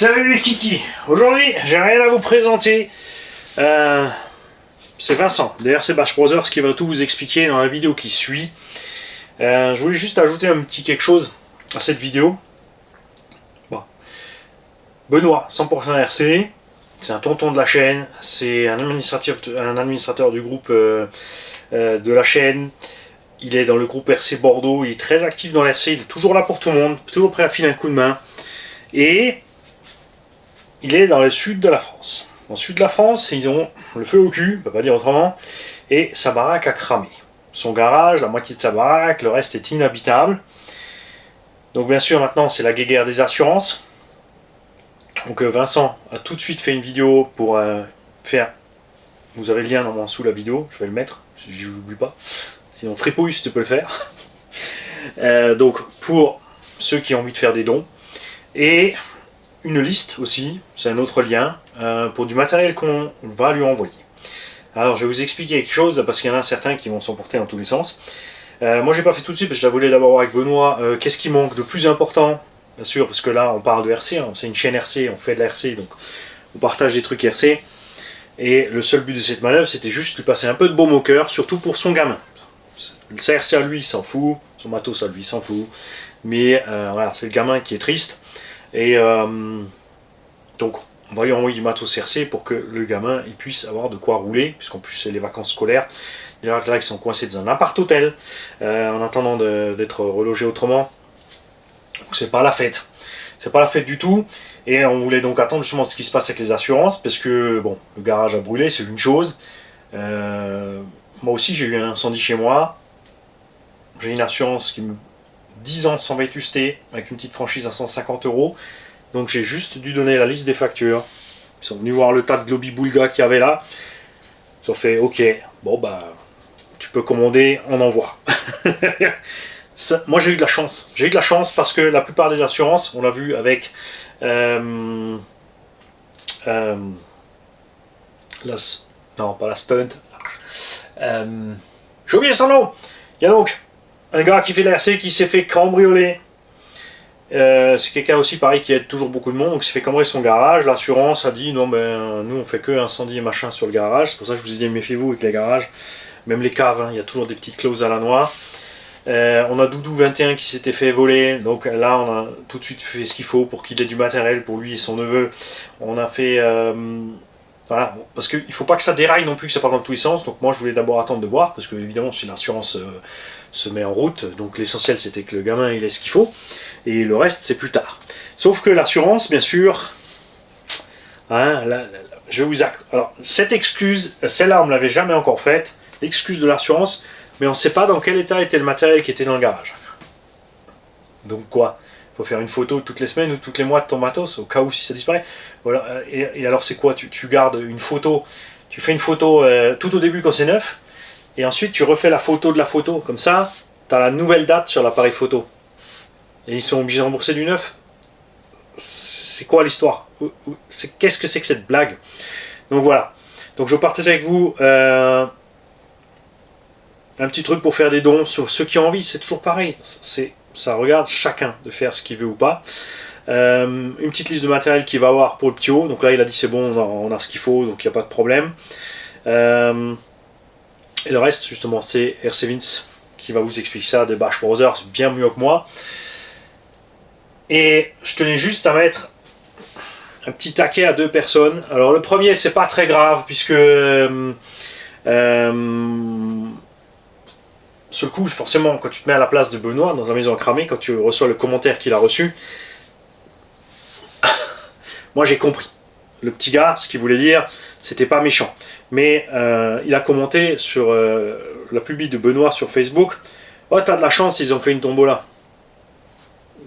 Salut les kiki. Aujourd'hui j'ai rien à vous présenter. C'est Vincent de RC Bash Brothers qui va tout vous expliquer dans la vidéo qui suit. Je voulais juste ajouter un petit quelque chose à cette vidéo. Bon. Benoît 100% RC, c'est un tonton de la chaîne, c'est un administrateur du groupe de la chaîne. Il est dans le groupe RC Bordeaux, il est très actif dans l'RC, il est toujours là pour tout le monde, toujours prêt à filer un coup de main. Et il est dans le sud de la France. Dans le sud de la France, ils ont le feu au cul, on peut pas dire autrement, et sa baraque a cramé. Son garage, la moitié de sa baraque, le reste est inhabitable. Donc bien sûr, maintenant, c'est la guéguerre des assurances. Donc Vincent a tout de suite fait une vidéo pour faire... Vous avez le lien normalement sous la vidéo, je vais le mettre, si je n'oublie pas. Sinon, Fripouille, si tu peux le faire. Donc, pour ceux qui ont envie de faire des dons. Et une liste aussi, c'est un autre lien, pour du matériel qu'on va lui envoyer. Alors, je vais vous expliquer quelque chose, parce qu'il y en a certains qui vont s'emporter dans tous les sens. Moi, j'ai pas fait tout de suite, parce que je la voulais d'abord voir avec Benoît. Qu'est-ce qui manque de plus important? Bien sûr, parce que là, on parle de RC, hein, c'est une chaîne RC, on fait de la RC, donc on partage des trucs RC. Et le seul but de cette manœuvre, c'était juste de lui passer un peu de baume au cœur, surtout pour son gamin. Le RC à lui, il s'en fout, son matos à lui, il s'en fout. Mais voilà, c'est le gamin qui est triste. Et donc, on va lui envoyer du matos RC pour que le gamin il puisse avoir de quoi rouler, puisqu'en plus, c'est les vacances scolaires. Il y en a là qui sont coincés dans un appart-hôtel, en attendant d'être relogés autrement. Donc, c'est pas la fête. C'est pas la fête du tout. Et on voulait donc attendre justement ce qui se passe avec les assurances, parce que, bon, le garage a brûlé, c'est une chose. Moi aussi, j'ai eu un incendie chez moi. J'ai une assurance qui me 10 ans sans vétusté, avec une petite franchise à 150 €. Donc j'ai juste dû donner la liste des factures. Ils sont venus voir le tas de globi-boulga qu'il y avait là. Ils ont fait ok, bon bah tu peux commander, on envoie. Moi j'ai eu de la chance. J'ai eu de la chance parce que la plupart des assurances, on l'a vu avec non, pas la stunt. J'ai oublié son nom. Il y a donc un gars qui fait l'RC qui s'est fait cambrioler. C'est quelqu'un aussi pareil qui aide toujours beaucoup de monde, donc il s'est fait cambrioler son garage. L'assurance a dit non ben nous on fait que incendie et machin sur le garage. C'est pour ça que je vous ai dit méfiez-vous avec les garages, même les caves, hein, il y a toujours des petites clauses à la noix. On a Doudou 21 qui s'était fait voler, donc là on a tout de suite fait ce qu'il faut pour qu'il ait du matériel pour lui et son neveu. On a fait voilà, parce qu'il ne faut pas que ça déraille non plus, que ça parte dans tous les sens. Donc moi je voulais d'abord attendre de voir, parce que évidemment si l'assurance se met en route, donc l'essentiel c'était que le gamin il ait ce qu'il faut, et le reste c'est plus tard. Sauf que l'assurance, bien sûr, hein, je vais vous alors cette excuse, celle-là on ne me l'avait jamais encore faite, l'excuse de l'assurance, mais on ne sait pas dans quel état était le matériel qui était dans le garage. Donc quoi? Il faut faire une photo toutes les semaines ou toutes les mois de ton matos, au cas où si ça disparaît. Voilà. Et alors c'est quoi? Tu gardes une photo, tu fais une photo tout au début quand c'est neuf, et ensuite tu refais la photo de la photo, comme ça, tu as la nouvelle date sur l'appareil photo. Et ils sont obligés de rembourser du neuf. C'est quoi l'histoire? Qu'est-ce que c'est que cette blague? Donc voilà. Donc je partage avec vous un petit truc pour faire des dons sur ceux qui ont envie, c'est toujours pareil. Ça regarde chacun de faire ce qu'il veut ou pas. Une petite liste de matériel qu'il va avoir pour le petit haut. Donc là il a dit c'est bon, on a ce qu'il faut, donc il n'y a pas de problème. Et le reste justement c'est RC Vince qui va vous expliquer ça de Bash Brothers bien mieux que moi. Et je tenais juste à mettre un petit taquet à deux personnes. Alors le premier c'est pas très grave puisque sur le coup, forcément, quand tu te mets à la place de Benoît dans la maison à cramer, quand tu reçois le commentaire qu'il a reçu, moi j'ai compris. Le petit gars, ce qu'il voulait dire, c'était pas méchant. Mais il a commenté sur la publi de Benoît sur Facebook. Oh, t'as de la chance, ils ont fait une tombola.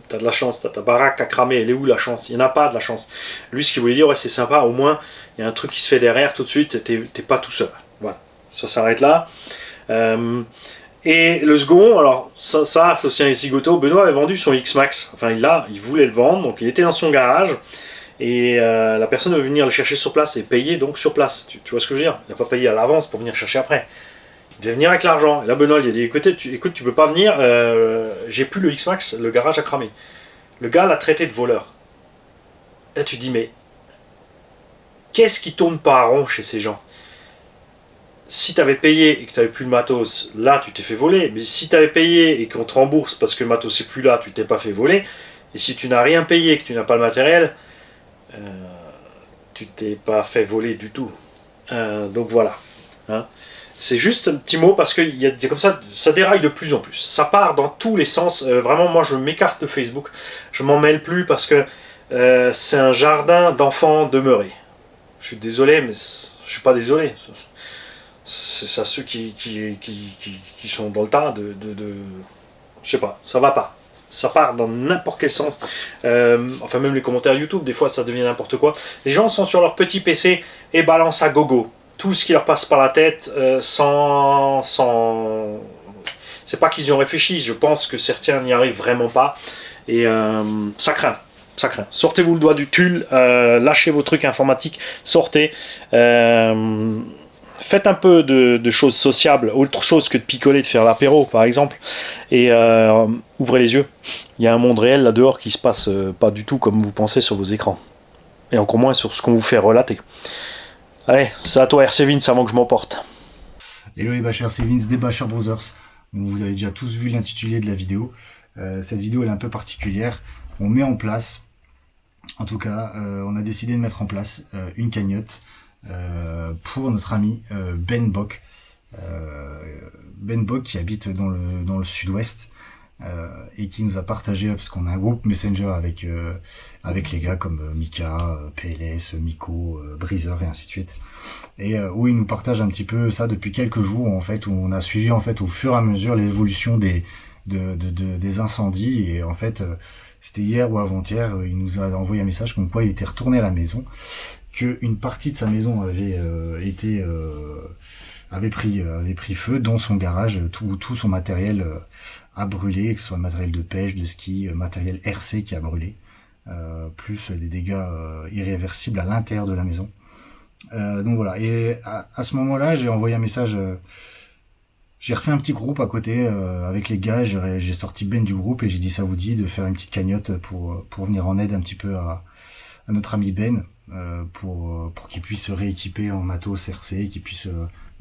T'as de la chance, t'as ta baraque à cramer, elle est où la chance? Il n'y en a pas de la chance. Lui, ce qu'il voulait dire, ouais, c'est sympa, au moins, il y a un truc qui se fait derrière tout de suite, t'es pas tout seul. Voilà, ça s'arrête là. Et le second, alors ça c'est aussi un zigoto. Benoît avait vendu son X-Max, enfin il voulait le vendre, donc il était dans son garage, et la personne veut venir le chercher sur place et payer donc sur place. Tu vois ce que je veux dire? Il n'a pas payé à l'avance pour venir chercher après. Il devait venir avec l'argent. Et là Benoît lui a dit écoute, tu peux pas venir, j'ai plus le X-Max, le garage a cramé. Le gars l'a traité de voleur. Là, tu te dis, mais qu'est-ce qui tourne pas rond chez ces gens? Si tu avais payé et que tu n'avais plus de matos, là, tu t'es fait voler. Mais si tu avais payé et qu'on te rembourse parce que le matos n'est plus là, tu t'es pas fait voler. Et si tu n'as rien payé et que tu n'as pas le matériel, euh, tu t'es pas fait voler du tout. Donc voilà. Hein. C'est juste un petit mot parce que y a comme ça déraille de plus en plus. Ça part dans tous les sens. Vraiment, moi, je m'écarte de Facebook. Je m'en mêle plus parce que c'est un jardin d'enfants demeurés. Je suis désolé, mais je suis pas désolé. C'est à ceux qui sont dans le tas je sais pas, ça va pas. Ça part dans n'importe quel sens. Enfin, même les commentaires YouTube, des fois, ça devient n'importe quoi. Les gens sont sur leur petit PC et balancent à gogo tout ce qui leur passe par la tête sans... C'est pas qu'ils y ont réfléchi, je pense que certains n'y arrivent vraiment pas. Et ça craint. Ça craint. Sortez-vous le doigt du tulle, lâchez vos trucs informatiques, sortez. Faites un peu de choses sociables, autre chose que de picoler, de faire l'apéro par exemple, et ouvrez les yeux. Il y a un monde réel là dehors qui se passe pas du tout comme vous pensez sur vos écrans, et encore moins sur ce qu'on vous fait relater. Allez, c'est à toi RC Vince avant que je m'emporte. Hello les bâcheurs, c'est Vince des Bâcheurs Brothers. Vous avez déjà tous vu l'intitulé de la vidéo. Cette vidéo elle est un peu particulière. On met en place, en tout cas, on a décidé de mettre en place une cagnotte pour notre ami Ben Bock. Ben Bock qui habite dans le sud-ouest et qui nous a partagé, parce qu'on a un groupe Messenger avec les gars comme Mika, PLS, Miko, Breezer et ainsi de suite. Et où il nous partage un petit peu ça depuis quelques jours en fait, où on a suivi en fait au fur et à mesure l'évolution des incendies. Et en fait c'était hier ou avant-hier, il nous a envoyé un message comme quoi il était retourné à la maison, que une partie de sa maison avait pris feu, dont son garage, tout son matériel a brûlé, que ce soit le matériel de pêche, de ski, matériel RC qui a brûlé, plus des dégâts irréversibles à l'intérieur de la maison. Donc voilà, et à ce moment-là, j'ai envoyé un message, j'ai refait un petit groupe à côté avec les gars, j'ai sorti Ben du groupe et j'ai dit ça vous dit de faire une petite cagnotte pour venir en aide un petit peu à notre ami Ben, pour qu'il puisse se rééquiper en matos RC, qu'il puisse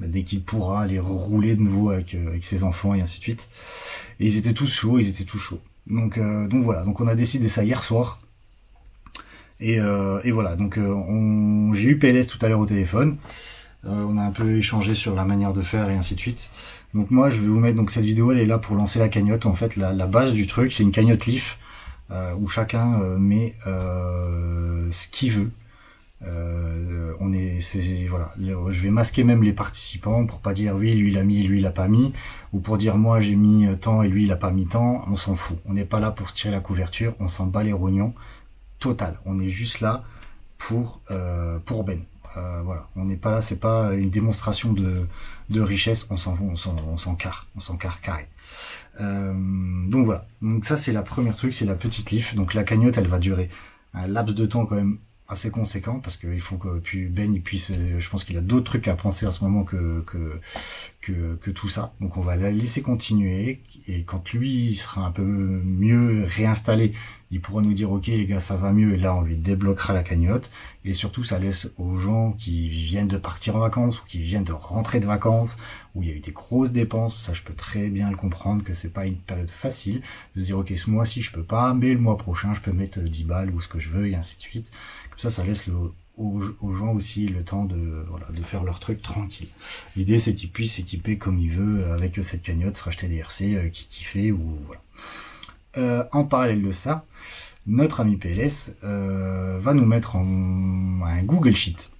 dès qu'il pourra aller rouler de nouveau avec ses enfants et ainsi de suite. Et ils étaient tous chauds. Donc voilà, donc on a décidé ça hier soir. Et voilà, donc j'ai eu PLS tout à l'heure au téléphone. On a un peu échangé sur la manière de faire et ainsi de suite. Donc moi je vais vous mettre, donc cette vidéo elle est là pour lancer la cagnotte. En fait la base du truc c'est une cagnotte Leaf où chacun met ce qu'il veut. Voilà, je vais masquer même les participants pour pas dire oui lui il a mis, lui il a pas mis, ou pour dire moi j'ai mis tant et lui il a pas mis tant. On s'en fout, on n'est pas là pour se tirer la couverture, on s'en bat les rognons total, on est juste là pour Ben. Voilà, on n'est pas là, c'est pas une démonstration de richesse, on s'en carre carré. Donc voilà, donc ça c'est la première truc, c'est la petite Leaf. Donc la cagnotte elle va durer un laps de temps quand même assez conséquent, parce qu'il faut que puis Ben il puisse, je pense qu'il a d'autres trucs à penser à ce moment que tout ça. Donc on va la laisser continuer, et quand lui il sera un peu mieux réinstallé, il pourra nous dire ok les gars ça va mieux, et là on lui débloquera la cagnotte. Et surtout ça laisse aux gens qui viennent de partir en vacances ou qui viennent de rentrer de vacances, où il y a eu des grosses dépenses, ça je peux très bien le comprendre que c'est pas une période facile de se dire ok ce mois-ci je peux pas, mais le mois prochain je peux mettre 10 balles ou ce que je veux et ainsi de suite. Comme ça laisse aux gens aussi le temps de faire leur truc tranquille. L'idée c'est qu'ils puissent s'équiper comme ils veulent avec cette cagnotte, se racheter des RC qui kiffaient ou voilà. En parallèle de ça, notre ami PLS va nous mettre un Google Sheet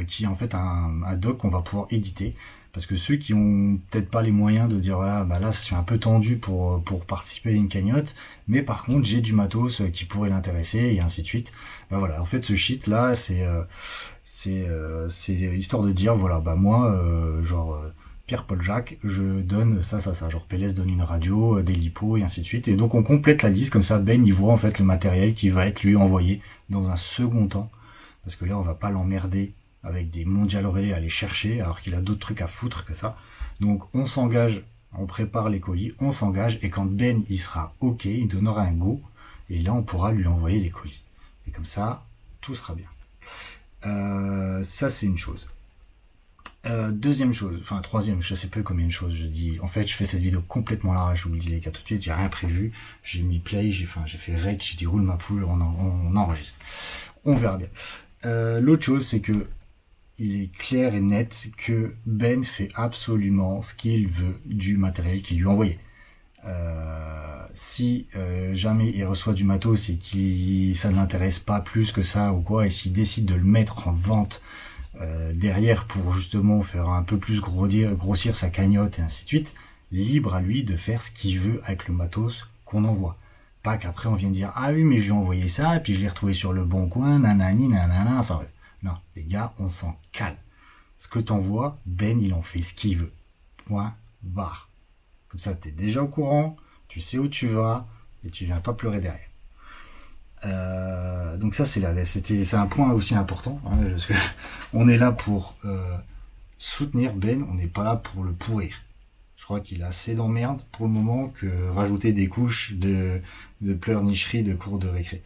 qui est en fait un doc qu'on va pouvoir éditer. Parce que ceux qui ont peut-être pas les moyens de dire voilà bah là je suis un peu tendu pour participer à une cagnotte, mais par contre j'ai du matos qui pourrait l'intéresser et ainsi de suite. Bah voilà, en fait ce sheet là c'est histoire de dire voilà bah moi Pierre-Paul Jacques, je donne ça, genre PLS donne une radio, des lipos et ainsi de suite. Et donc on complète la liste, comme ça Ben il voit en fait le matériel qui va être lui envoyé dans un second temps. Parce que là on va pas l'emmerder avec des mondial relais à aller chercher, alors qu'il a d'autres trucs à foutre que ça. Donc on s'engage, on prépare les colis, on s'engage, et quand Ben il sera ok, il donnera un go, et là on pourra lui envoyer les colis. Et comme ça, tout sera bien. Ça, c'est une chose. Deuxième chose, enfin troisième, je sais plus combien de choses je dis. En fait, je fais cette vidéo complètement à l'arrache, je vous le dis les gars tout de suite, j'ai rien prévu. J'ai mis play, j'ai fait rec, j'ai dit roule ma poule, on enregistre. On verra bien. L'autre chose, c'est que il est clair et net que Ben fait absolument ce qu'il veut du matériel qu'il lui a envoyé. Si jamais il reçoit du matos et que ça ne l'intéresse pas plus que ça ou quoi, et s'il décide de le mettre en vente derrière pour justement faire un peu plus grossir sa cagnotte et ainsi de suite, libre à lui de faire ce qu'il veut avec le matos qu'on envoie. Pas qu'après on vienne dire ah oui mais je lui ai envoyé ça et puis je l'ai retrouvé sur le bon coin, nanani nanana, enfin non les gars on s'en cale. Ce que t'envoies, Ben il en fait ce qu'il veut. Point barre. Comme ça t'es déjà au courant, tu sais où tu vas et tu viens pas pleurer derrière. Donc ça c'est un point aussi important hein, parce que on est là pour soutenir Ben, on n'est pas là pour le pourrir. Je crois qu'il a assez d'emmerde pour le moment que rajouter des couches de pleurnicherie de cours de récré.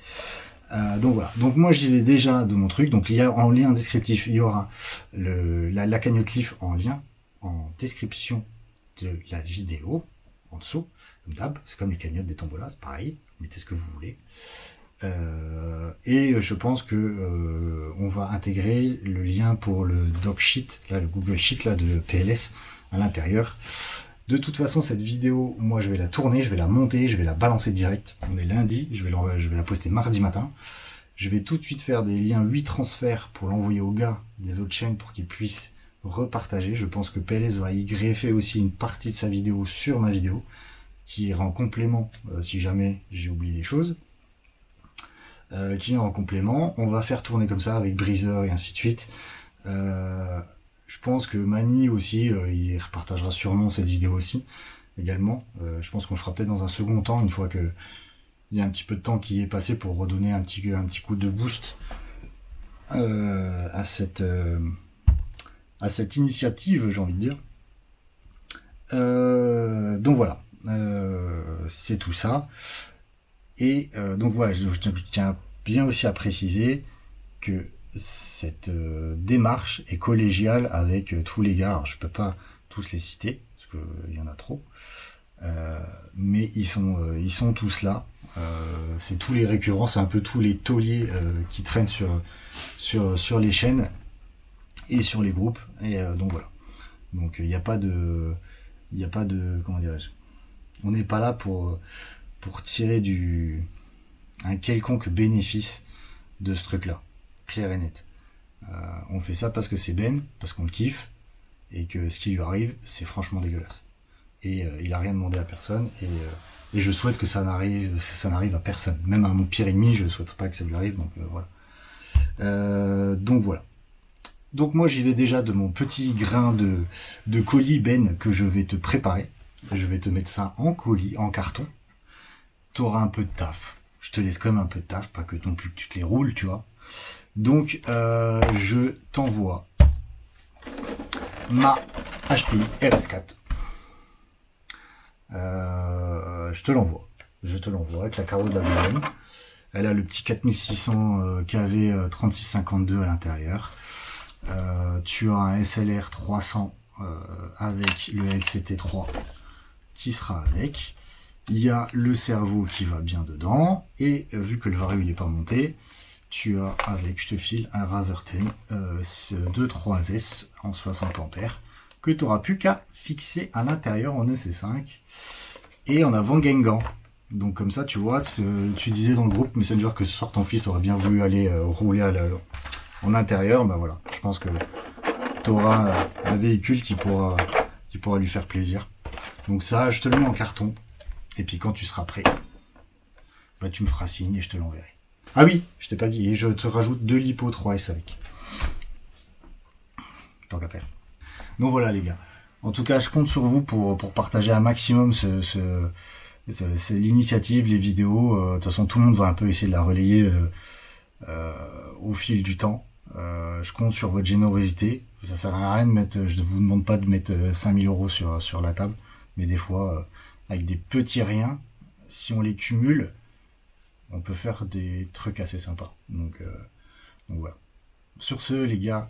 Donc voilà. Donc moi j'y vais déjà de mon truc. Donc il y a en lien descriptif, il y aura la cagnotte Leaf en lien en description de la vidéo en dessous. Comme d'hab, c'est comme les cagnottes des tombolas, c'est pareil. Mettez ce que vous voulez. Et je pense que on va intégrer le lien pour le doc sheet, là, le Google Sheet là, de PLS à l'intérieur. De toute façon, cette vidéo, moi je vais la tourner, je vais la monter, je vais la balancer direct. On est lundi, je vais la poster mardi matin. Je vais tout de suite faire des liens 8 transferts pour l'envoyer aux gars des autres chaînes pour qu'ils puissent repartager. Je pense que PLS va y greffer aussi une partie de sa vidéo sur ma vidéo, qui ira en complément si jamais j'ai oublié des choses. Qui est en complément, on va faire tourner comme ça avec Breezer et ainsi de suite. Je pense que Mani aussi, il repartagera sûrement cette vidéo aussi, également. Je pense qu'on le fera peut-être dans un second temps, une fois que il y a un petit peu de temps qui est passé pour redonner un petit coup de boost à cette initiative, j'ai envie de dire. Donc voilà, c'est tout ça. Et donc voilà, je tiens bien aussi à préciser que cette démarche est collégiale avec tous les gars. Alors, je peux pas tous les citer parce qu'il y en a trop, mais ils sont tous là. C'est tous les récurrents, c'est un peu tous les tauliers qui traînent sur les chaînes et sur les groupes. Et donc voilà. Donc il n'y a pas de comment dirais-je. On n'est pas là pour tirer un quelconque bénéfice de ce truc-là, clair et net. On fait ça parce que c'est Ben, parce qu'on le kiffe, et que ce qui lui arrive, c'est franchement dégueulasse. Et il a rien demandé à personne, et je souhaite que ça n'arrive à personne. Même à mon pire ennemi, je ne souhaite pas que ça lui arrive, donc voilà. Donc voilà. Donc moi j'y vais déjà de mon petit grain de colis Ben que je vais te préparer. Je vais te mettre ça en colis, en carton. T'auras un peu de taf. Je te laisse quand même un peu de taf, pas que non plus que tu te les roules, tu vois. Donc, je t'envoie ma HPI RS4. Je te l'envoie avec la carreau de la BM. Elle a le petit 4600 kV 3652 à l'intérieur. Tu as un SLR 300 avec le LCT3 qui sera avec. Il y a le cerveau qui va bien dedans, et vu que le vario il n'est pas monté, tu as avec, je te file un Razer 10 23S en 60 ampères que tu n'auras plus qu'à fixer à l'intérieur en EC5 et en avant Gengan. Donc comme ça tu vois, tu disais dans le groupe Messenger que ce soir ton fils aurait bien voulu aller rouler en intérieur, ben voilà, je pense que tu auras un véhicule qui pourra lui faire plaisir. Donc ça, je te le mets en carton. Et puis quand tu seras prêt, bah tu me feras signe et je te l'enverrai. Ah oui, je t'ai pas dit, et je te rajoute 2 lipo 3S avec. Tant qu'à faire. Donc voilà les gars. En tout cas, je compte sur vous pour partager un maximum l'initiative, les vidéos. De toute façon, tout le monde va un peu essayer de la relayer au fil du temps. Je compte sur votre générosité. Ça sert à rien de mettre, je ne vous demande pas de mettre 5000 € sur la table, mais des fois, avec des petits riens, si on les cumule, on peut faire des trucs assez sympas. Donc voilà. Sur ce, les gars,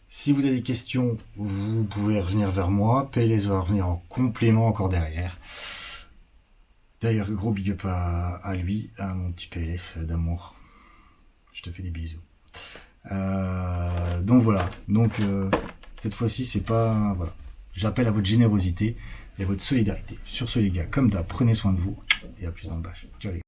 si vous avez des questions, vous pouvez revenir vers moi. PLS va revenir en complément encore derrière. D'ailleurs, gros big up à lui, à mon petit PLS d'amour. Je te fais des bisous. Donc voilà. Donc cette fois-ci, c'est pas... Voilà. J'appelle à votre générosité et à votre solidarité. Sur ce, les gars, comme d'hab, prenez soin de vous et à plus dans le bâche. Ciao les gars.